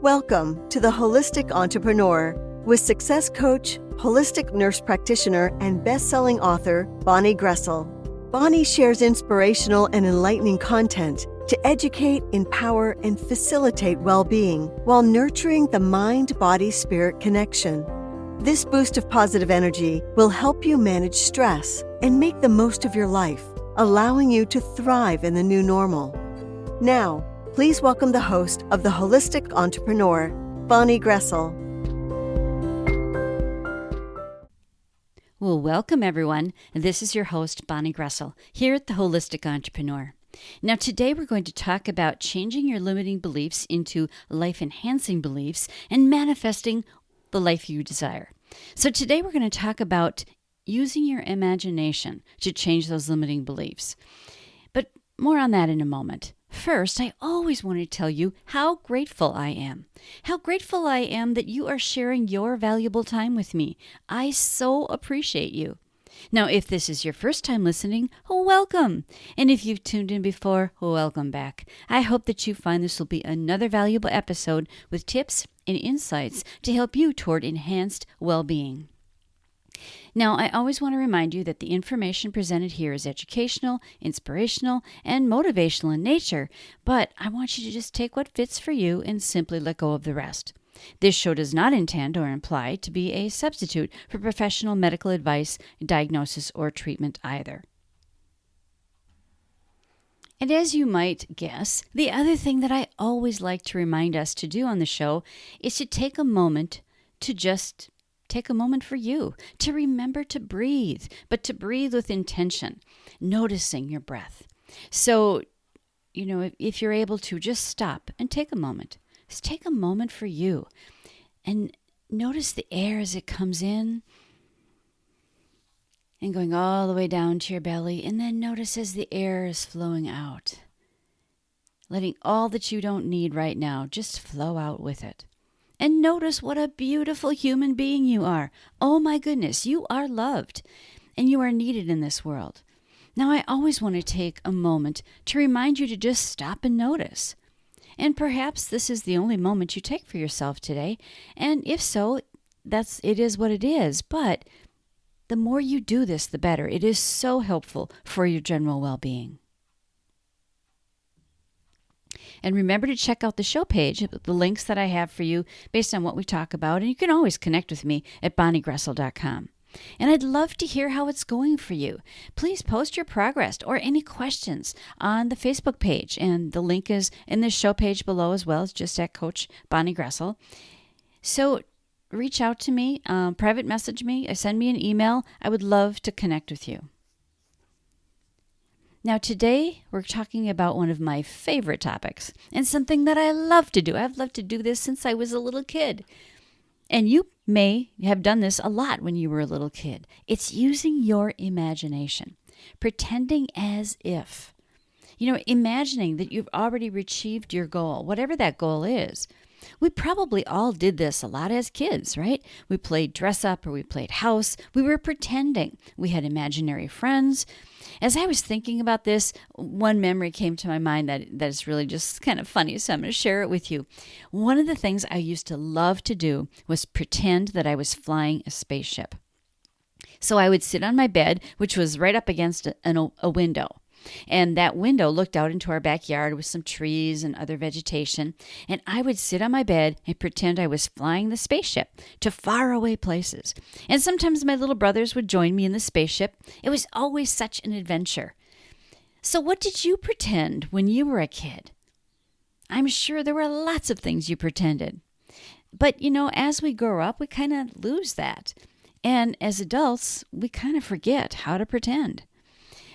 Welcome to The Holistic Entrepreneur with success coach, holistic nurse practitioner, and best-selling author, Bonnie Groessl. Bonnie shares inspirational and enlightening content to educate, empower, and facilitate well-being while nurturing the mind-body-spirit connection. This boost of positive energy will help you manage stress and make the most of your life, allowing you to thrive in the new normal. Now, please welcome the host of The Holistic Entrepreneur, Bonnie Groessl. Well, welcome everyone. This is your host, Bonnie Groessl, here at The Holistic Entrepreneur. Now, today we're going to talk about changing your limiting beliefs into life-enhancing beliefs and manifesting the life you desire. So today we're going to talk about using your imagination to change those limiting beliefs. But more on that in a moment. First, I always want to tell you how grateful I am. How grateful I am that you are sharing your valuable time with me. I so appreciate you. Now, if this is your first time listening, welcome. And if you've tuned in before, welcome back. I hope that you find this will be another valuable episode with tips and insights to help you toward enhanced well-being. Now, I always want to remind you that the information presented here is educational, inspirational, and motivational in nature, but I want you to just take what fits for you and simply let go of the rest. This show does not intend or imply to be a substitute for professional medical advice, diagnosis, or treatment either. And as you might guess, the other thing that I always like to remind us to do on the show is to take a moment to just take a moment for you, to remember to breathe, but to breathe with intention, noticing your breath. So, if you're able to, just stop and take a moment. Just take a moment for you and notice the air as it comes in and going all the way down to your belly, and then notice as the air is flowing out, letting all that you don't need right now just flow out with it. And notice what a beautiful human being you are. Oh my goodness, you are loved and you are needed in this world. Now, I always want to take a moment to remind you to just stop and notice. And perhaps this is the only moment you take for yourself today. And if so, it is what it is. But the more you do this, the better. It is so helpful for your general well-being. And remember to check out the show page, the links that I have for you based on what we talk about. And you can always connect with me at bonniegroessl.com. And I'd love to hear how it's going for you. Please post your progress or any questions on the Facebook page. And the link is in the show page below as well. It's just at Coach Bonnie Groessl. So reach out to me, private message me, send me an email. I would love to connect with you. Now today, we're talking about one of my favorite topics and something that I love to do. I've loved to do this since I was a little kid. And you may have done this a lot when you were a little kid. It's using your imagination, pretending as if. Imagining that you've already achieved your goal, whatever that goal is. We probably all did this a lot as kids, right? We played dress up or we played house. We were pretending. We had imaginary friends. As I was thinking about this, one memory came to my mind that is really just kind of funny, so I'm going to share it with you. One of the things I used to love to do was pretend that I was flying a spaceship. So I would sit on my bed, which was right up against a window. And that window looked out into our backyard with some trees and other vegetation. And I would sit on my bed and pretend I was flying the spaceship to faraway places. And sometimes my little brothers would join me in the spaceship. It was always such an adventure. So what did you pretend when you were a kid? I'm sure there were lots of things you pretended. But, as we grow up, we kind of lose that. And as adults, we kind of forget how to pretend.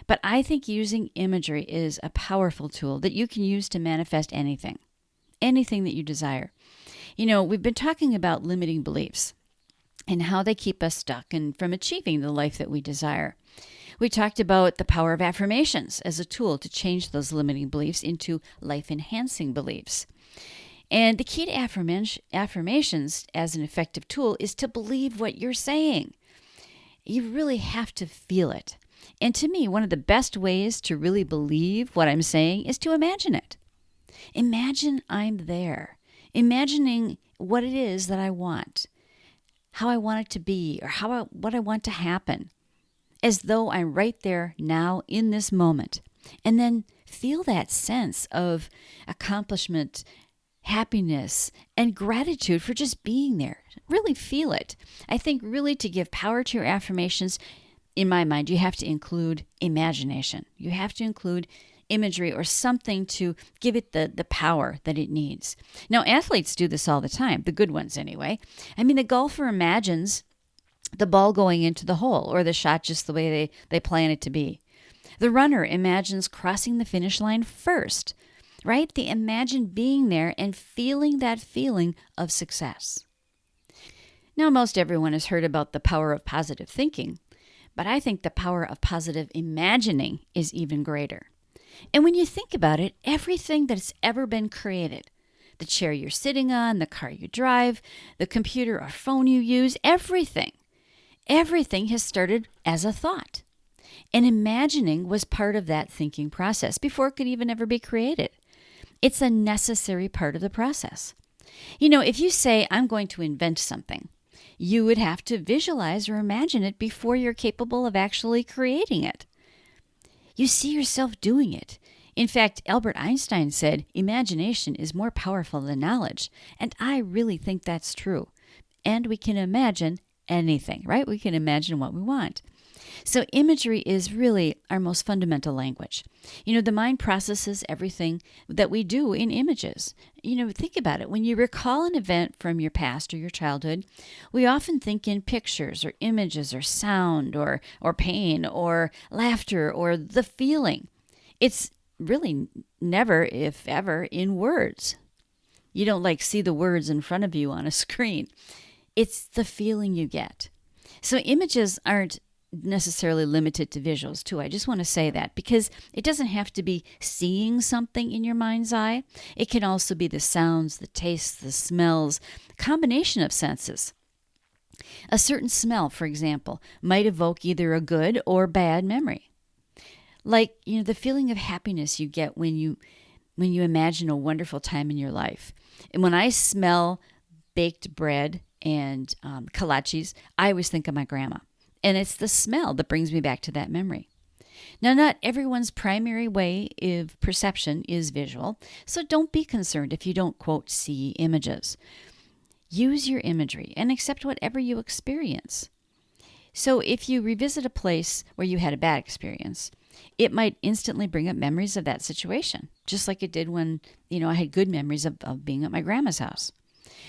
But I think using imagery is a powerful tool that you can use to manifest anything that you desire. We've been talking about limiting beliefs and how they keep us stuck and from achieving the life that we desire. We talked about the power of affirmations as a tool to change those limiting beliefs into life-enhancing beliefs. And the key to affirmations as an effective tool is to believe what you're saying. You really have to feel it. And to me, one of the best ways to really believe what I'm saying is to imagine it. Imagine I'm there. imagining what it is that I want, how I want it to be, or what I want to happen, as though I'm right there now in this moment. And then feel that sense of accomplishment, happiness, and gratitude for just being there. Really feel it. I think really to give power to your affirmations, in my mind, you have to include imagination. You have to include imagery or something to give it the power that it needs. Now, athletes do this all the time, the good ones anyway. I mean, the golfer imagines the ball going into the hole or the shot just the way they plan it to be. The runner imagines crossing the finish line first, right? They imagine being there and feeling that feeling of success. Now, most everyone has heard about the power of positive thinking, but I think the power of positive imagining is even greater. And when you think about it, everything that's ever been created, the chair you're sitting on, the car you drive, the computer or phone you use, everything has started as a thought. And imagining was part of that thinking process before it could even ever be created. It's a necessary part of the process. If you say, I'm going to invent something, you would have to visualize or imagine it before you're capable of actually creating it. You see yourself doing it. In fact, Albert Einstein said, imagination is more powerful than knowledge. And I really think that's true. And we can imagine anything, right? We can imagine what we want. So imagery is really our most fundamental language. The mind processes everything that we do in images. Think about it. When you recall an event from your past or your childhood, we often think in pictures or images or sound or pain or laughter or the feeling. It's really never, if ever, in words. You don't see the words in front of you on a screen. It's the feeling you get. So images aren't necessarily limited to visuals too. I just want to say that because it doesn't have to be seeing something in your mind's eye. It can also be the sounds, the tastes, the smells, combination of senses. A certain smell, for example, might evoke either a good or bad memory. The feeling of happiness you get when you imagine a wonderful time in your life. And when I smell baked bread and kolaches, I always think of my grandma. And it's the smell that brings me back to that memory. Now, not everyone's primary way of perception is visual, so don't be concerned if you don't, quote, see images. Use your imagery and accept whatever you experience. So if you revisit a place where you had a bad experience, it might instantly bring up memories of that situation, just like it did when, I had good memories of being at my grandma's house.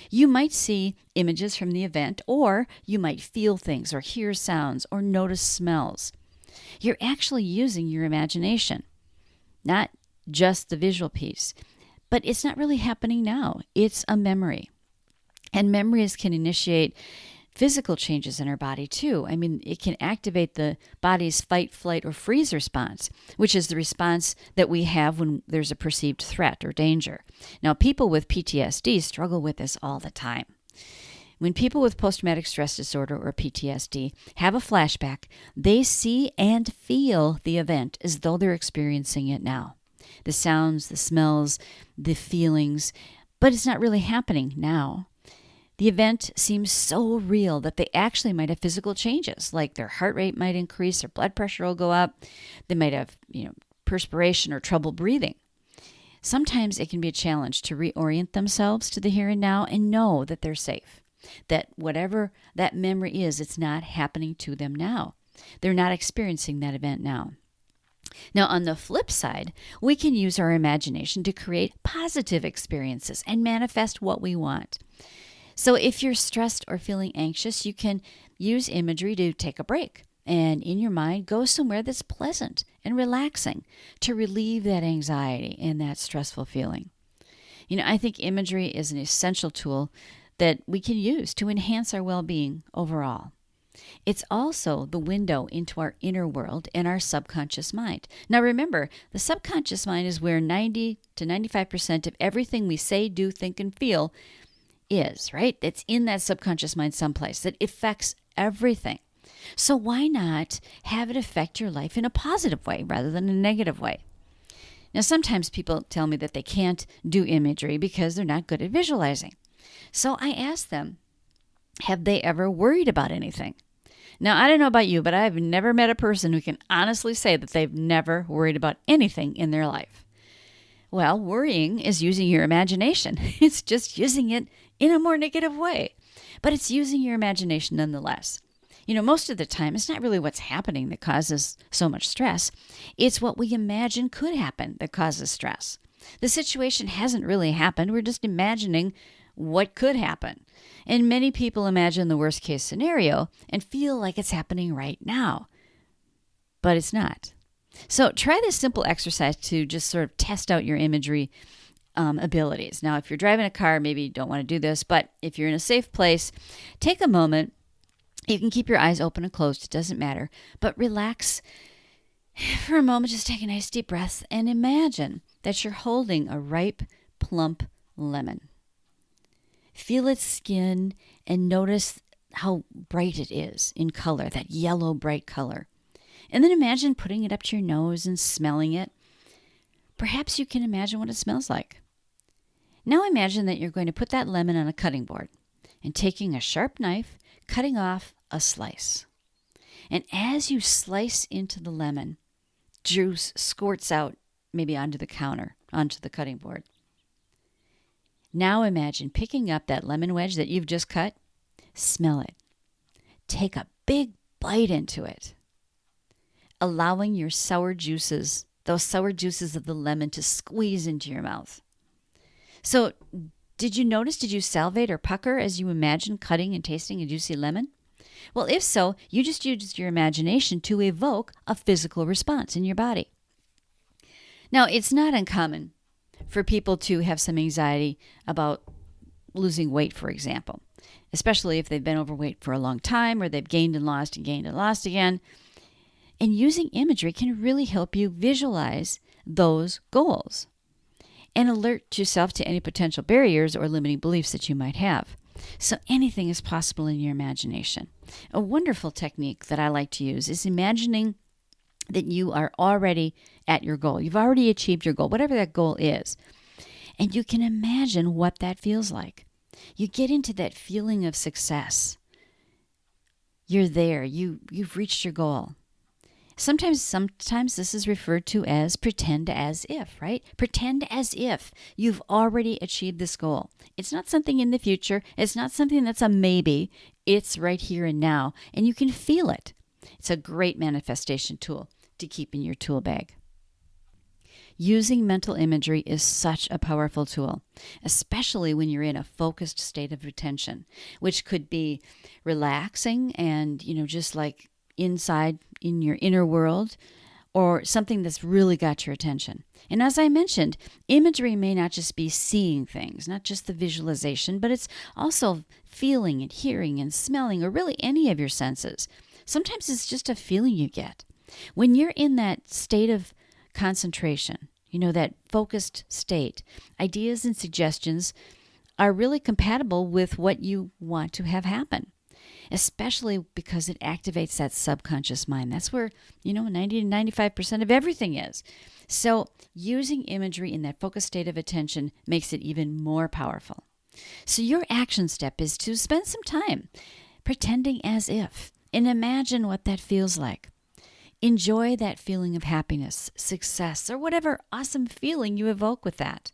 You might see images from the event, or you might feel things or hear sounds or notice smells. You're actually using your imagination, not just the visual piece. But it's not really happening now. It's a memory. And memories can initiate physical changes in our body too. I mean, it can activate the body's fight, flight, or freeze response, which is the response that we have when there's a perceived threat or danger. Now, people with PTSD struggle with this all the time. When people with post-traumatic stress disorder or PTSD have a flashback, they see and feel the event as though they're experiencing it now. The sounds, the smells, the feelings, but it's not really happening now. The event seems so real that they actually might have physical changes, like their heart rate might increase, their blood pressure will go up, they might have, perspiration or trouble breathing. Sometimes it can be a challenge to reorient themselves to the here and now and know that they're safe, that whatever that memory is, it's not happening to them now. They're not experiencing that event now. Now, on the flip side, we can use our imagination to create positive experiences and manifest what we want. So if you're stressed or feeling anxious, you can use imagery to take a break and in your mind go somewhere that's pleasant and relaxing to relieve that anxiety and that stressful feeling. I think imagery is an essential tool that we can use to enhance our well-being overall. It's also the window into our inner world and our subconscious mind. Now remember, the subconscious mind is where 90 to 95% of everything we say, do, think, and feel is, right? It's in that subconscious mind someplace that affects everything. So why not have it affect your life in a positive way rather than a negative way? Now, sometimes people tell me that they can't do imagery because they're not good at visualizing. So I ask them, have they ever worried about anything? Now, I don't know about you, but I've never met a person who can honestly say that they've never worried about anything in their life. Well, worrying is using your imagination. It's just using it in a more negative way, but it's using your imagination nonetheless. Most of the time, it's not really what's happening that causes so much stress. It's what we imagine could happen that causes stress. The situation hasn't really happened. We're just imagining what could happen. And many people imagine the worst case scenario and feel like it's happening right now, but it's not. So try this simple exercise to just sort of test out your imagery abilities. Now, if you're driving a car, maybe you don't want to do this, but if you're in a safe place, take a moment. You can keep your eyes open and closed. It doesn't matter. But relax for a moment. Just take a nice deep breath and imagine that you're holding a ripe, plump lemon. Feel its skin and notice how bright it is in color, that yellow, bright color. And then imagine putting it up to your nose and smelling it. Perhaps you can imagine what it smells like. Now imagine that you're going to put that lemon on a cutting board and taking a sharp knife, cutting off a slice. And as you slice into the lemon, juice squirts out maybe onto the counter, onto the cutting board. Now imagine picking up that lemon wedge that you've just cut, smell it, take a big bite into it, allowing your sour juices, those sour juices of the lemon, to squeeze into your mouth. So, did you salivate or pucker as you imagine cutting and tasting a juicy lemon? Well, if so, you just used your imagination to evoke a physical response in your body. Now, it's not uncommon for people to have some anxiety about losing weight, for example, especially if they've been overweight for a long time or they've gained and lost again. And using imagery can really help you visualize those goals and alert yourself to any potential barriers or limiting beliefs that you might have. So anything is possible in your imagination. A wonderful technique that I like to use is imagining that you are already at your goal. You've already achieved your goal, whatever that goal is. And you can imagine what that feels like. You get into that feeling of success. You're there. You've reached your goal. Sometimes this is referred to as pretend as if, right? Pretend as if you've already achieved this goal. It's not something in the future. It's not something that's a maybe. It's right here and now, and you can feel it. It's a great manifestation tool to keep in your tool bag. Using mental imagery is such a powerful tool, especially when you're in a focused state of attention, which could be relaxing and, just like inside in your inner world, or something that's really got your attention. And as I mentioned, imagery may not just be seeing things, not just the visualization, but it's also feeling and hearing and smelling, or really any of your senses. Sometimes it's just a feeling you get. When you're in that state of concentration, that focused state, ideas and suggestions are really compatible with what you want to have happen, especially because it activates that subconscious mind. That's where, 90 to 95% of everything is. So using imagery in that focused state of attention makes it even more powerful. So your action step is to spend some time pretending as if and imagine what that feels like. Enjoy that feeling of happiness, success, or whatever awesome feeling you evoke with that.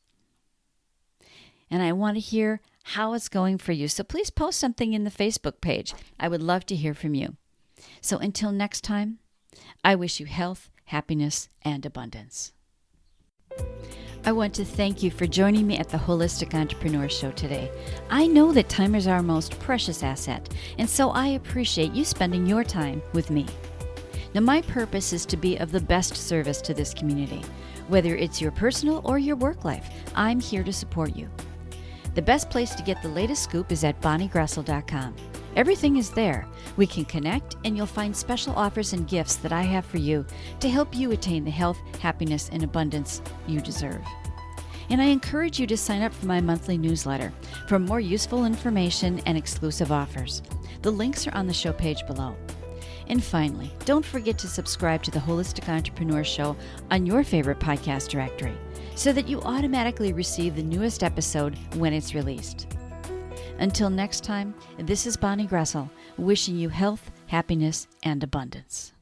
And I want to hear how it's going for you. So please post something in the Facebook page. I would love to hear from you. So until next time, I wish you health, happiness, and abundance. I want to thank you for joining me at the Holistic Entrepreneur Show today. I know that time is our most precious asset, and so I appreciate you spending your time with me. Now, my purpose is to be of the best service to this community. Whether it's your personal or your work life, I'm here to support you. The best place to get the latest scoop is at bonniegroessl.com. Everything is there. We can connect, and you'll find special offers and gifts that I have for you to help you attain the health, happiness, and abundance you deserve. And I encourage you to sign up for my monthly newsletter for more useful information and exclusive offers. The links are on the show page below. And finally, don't forget to subscribe to the Holistic Entrepreneur Show on your favorite podcast directory so that you automatically receive the newest episode when it's released. Until next time, this is Bonnie Groessl, wishing you health, happiness, and abundance.